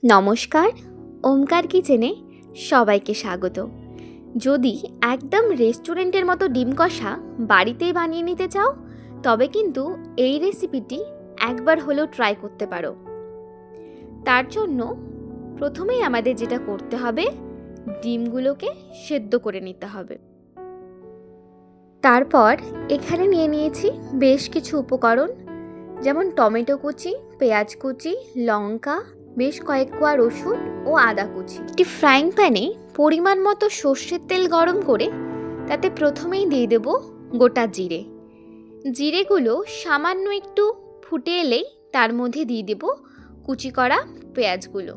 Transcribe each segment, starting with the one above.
নমস্কার, ওমকার কিচেনে সবাইকে স্বাগত। যদি একদম রেস্টুরেন্টের মতো ডিম কষা বাড়িতেই বানিয়ে নিতে চাও, তবে কিন্তু এই রেসিপিটি একবার হলেও ট্রাই করতে পারো। তার জন্য প্রথমেই আমাদের যেটা করতে হবে, ডিমগুলোকে সেদ্ধ করে নিতে হবে। তারপর এখানে নিয়ে নিয়েছি বেশ কিছু উপকরণ, যেমন টমেটো কুচি, পেঁয়াজ কুচি, লঙ্কা, বেশ কয়েক কোয়া রসুন ও আদা কুচি। একটি ফ্রাইং প্যানে পরিমাণ মতো সর্ষের তেল গরম করে তাতে প্রথমেই দিয়ে দেব গোটা জিরে। জিরেগুলো সামান্য একটু ফুটে এলেই তার মধ্যে দিয়ে দেব কুচি করা পেঁয়াজগুলো।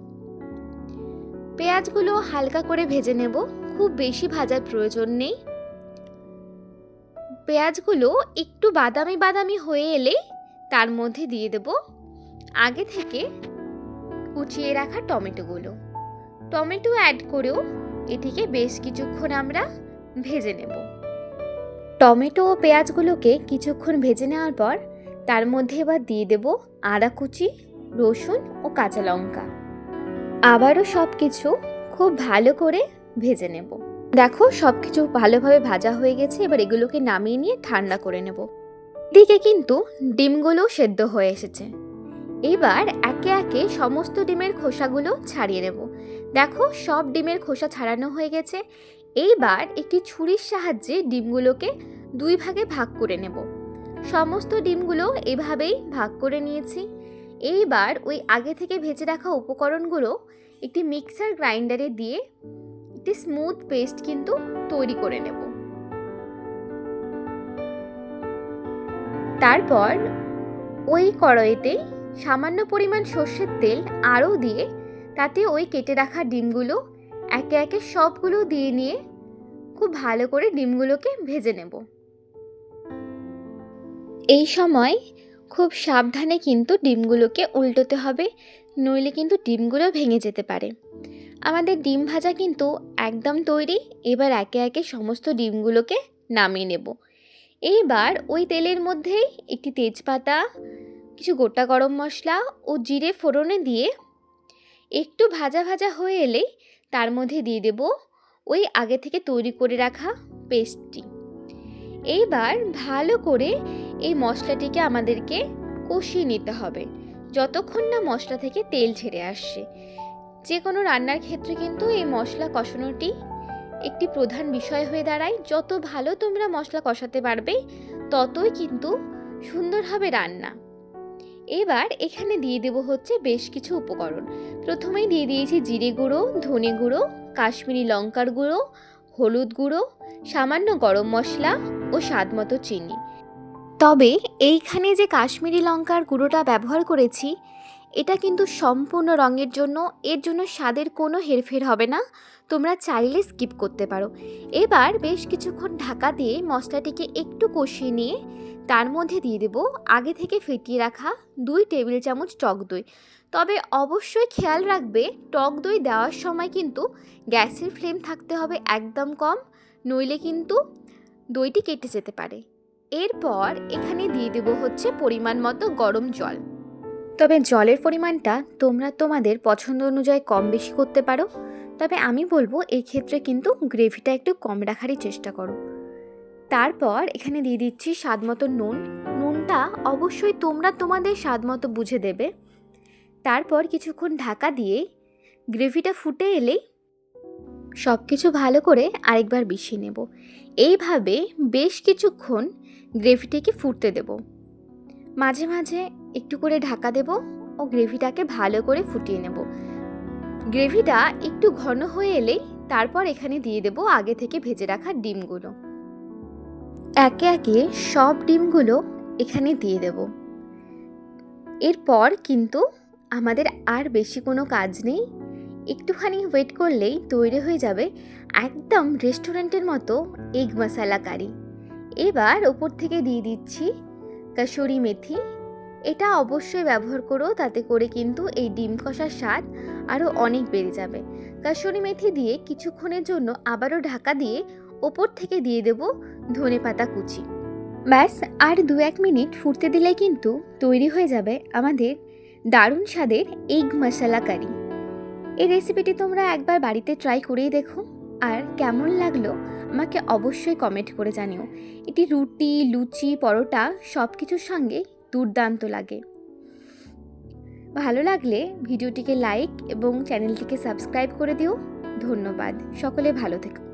পেঁয়াজগুলো হালকা করে ভেজে নেব, খুব বেশি ভাজার প্রয়োজন নেই। পেঁয়াজগুলো একটু বাদামি বাদামি হয়ে এলেই তার মধ্যে দিয়ে দেব আগে থেকে কুচিয়ে রাখা টমেটোগুলো। টমেটো অ্যাড করেও এটিকে বেশ কিছুক্ষণ আমরা ভেজে নেব। টমেটো ও পেঁয়াজগুলোকে কিছুক্ষণ ভেজে নেওয়ার পর তার মধ্যে এবার দিয়ে দেব আদা কুচি, রসুন ও কাঁচা লঙ্কা। আবারও সব কিছু খুব ভালো করে ভেজে নেব। দেখো, সব কিছু ভালোভাবে ভাজা হয়ে গেছে। এবার এগুলোকে নামিয়ে নিয়ে ঠান্ডা করে নেব। এদিকে কিন্তু ডিমগুলো সেদ্ধ হয়ে এসেছে। এবার একে একে সমস্ত ডিমের খোসাগুলো ছাড়িয়ে নেব। দেখো, সব ডিমের খোসা ছাড়ানো হয়ে গেছে। এইবার একটি ছুরির সাহায্যে ডিমগুলোকে দুই ভাগে ভাগ করে নেব। সমস্ত ডিমগুলো এভাবেই ভাগ করে নিয়েছি। এইবার ওই আগে থেকে ভেজে রাখা উপকরণগুলো একটি মিক্সার গ্রাইন্ডারে দিয়ে একটি স্মুথ পেস্ট কিন্তু তৈরি করে নেব। তারপর ওই কড়াইতেই সামান্য পরিমাণ সর্ষের তেল আরও দিয়ে তাতে ওই কেটে রাখা ডিমগুলো একে একে সবগুলো দিয়ে নিয়ে খুব ভালো করে ডিমগুলোকে ভেজে নেব। এই সময় খুব সাবধানে কিন্তু ডিমগুলোকে উল্টোতে হবে, নইলে কিন্তু ডিমগুলো ভেঙে যেতে পারে। আমাদের ডিম ভাজা কিন্তু একদম তৈরি। এবার একে একে সমস্ত ডিমগুলোকে নামিয়ে নেব। এইবার ওই তেলের মধ্যেই একটি তেজপাতা, কিছু গোটা গরম মশলা ও জিরে ফোড়নে দিয়ে একটু ভাজা ভাজা হয়ে এলেই তার মধ্যে দিয়ে দেব ওই আগে থেকে তৈরি করে রাখা পেস্টটি। এইবার ভালো করে এই মশলাটিকে আমাদেরকে কষিয়ে নিতে হবে যতক্ষণ না মশলা থেকে তেল ছেড়ে আসছে। যে কোনো রান্নার ক্ষেত্রে কিন্তু এই মশলা কষানোটি একটি প্রধান বিষয় হয়ে দাঁড়ায়। যত ভালো তোমরা মশলা কষাতে পারবে, ততই কিন্তু সুন্দর হবে রান্না। এবার এখানে দিয়ে দেব হচ্ছে বেশ কিছু উপকরণ। প্রথমেই দিয়ে দিয়েছি জিরে গুঁড়ো, ধনে গুঁড়ো, কাশ্মীরি লঙ্কার গুঁড়ো, হলুদ গুঁড়ো, সামান্য গরম মশলা ও স্বাদমতো চিনি। তবে এইখানে যে কাশ্মীরি লঙ্কার গুঁড়োটা ব্যবহার করেছি, এটা কিন্তু সম্পূর্ণ রঙের জন্য, এর জন্য স্বাদের কোনো হেরফের হবে না। তোমরা চাইলে স্কিপ করতে পারো। এবার বেশ কিছুক্ষণ ঢাকা দিয়ে মশলাটিকে একটু কষিয়ে নিয়ে তার মধ্যে দিয়ে দেব আগে থেকে ফেটিয়ে রাখা 2 টেবিল চামচ টক দই। তবে অবশ্যই খেয়াল রাখবে, টক দই দেওয়ার সময় কিন্তু গ্যাসের ফ্লেম থাকতে হবে একদম কম, নইলে কিন্তু দইটি কেটে যেতে পারে। এরপর এখানে দিয়ে দেব হচ্ছে পরিমাণ মতো গরম জল। তবে জলের পরিমাণটা তোমরা তোমাদের পছন্দ অনুযায়ী কম বেশি করতে পারো। তবে আমি বলবো এই ক্ষেত্রে কিন্তু গ্রেভিটা একটু কম রাখারই চেষ্টা করো। তারপর এখানে দিয়ে দিচ্ছি স্বাদমতো নুন। নুনটা অবশ্যই তোমরা তোমাদের স্বাদমতো বুঝে দেবে। তারপর কিছুক্ষণ ঢাকা দিয়ে গ্রেভিটা ফুটে এলেই সব কিছু ভালো করে আরেকবার মিশিয়ে নেব। এইভাবে বেশ কিছুক্ষণ গ্রেভিটিকে ফুটতে দেব। মাঝে মাঝে একটু করে ঢাকা দেব ও গ্রেভিটাকে ভালো করে ফুটিয়ে নেব। গ্রেভিটা একটু ঘন হয়ে এলেই তারপর এখানে দিয়ে দেব আগে থেকে ভেজে রাখা ডিমগুলো। একে একে সব ডিমগুলো এখানে দিয়ে দেব। এরপর কিন্তু আমাদের আর বেশি কোনো কাজ নেই। একটুখানি ওয়েট করলেই তৈরি হয়ে যাবে একদম রেস্টুরেন্টের মতো এগ মশালা কারি। এবার ওপর থেকে দিয়ে দিচ্ছি কাসুরি মেথি। এটা অবশ্যই ব্যবহার করো, তাতে করে কিন্তু এই ডিম কষার স্বাদ আরও অনেক বেড়ে যাবে। কাসুরি মেথি দিয়ে কিছুক্ষণের জন্য আবারও ঢাকা দিয়ে ওপর থেকে দিয়ে দেব ধনেপাতা কুচি। ব্যাস, আর 2-1 মিনিট ফুটতে দিলে কিন্তু তৈরি হয়ে যাবে আমাদের দারুণ স্বাদের এগ মশালা কারি। এই রেসিপিটি তোমরা একবার বাড়িতে ট্রাই করেই দেখো, আর কেমন লাগলো আমাকে অবশ্যই কমেন্ট করে জানিও। এটি রুটি, লুচি, পরোটা সব কিছুর সঙ্গে দুর্দান্ত লাগে। ভালো লাগলে ভিডিওটিকে লাইক এবং চ্যানেলটিকে সাবস্ক্রাইব করে দিও। ধন্যবাদ। সকলে ভালো থেকো।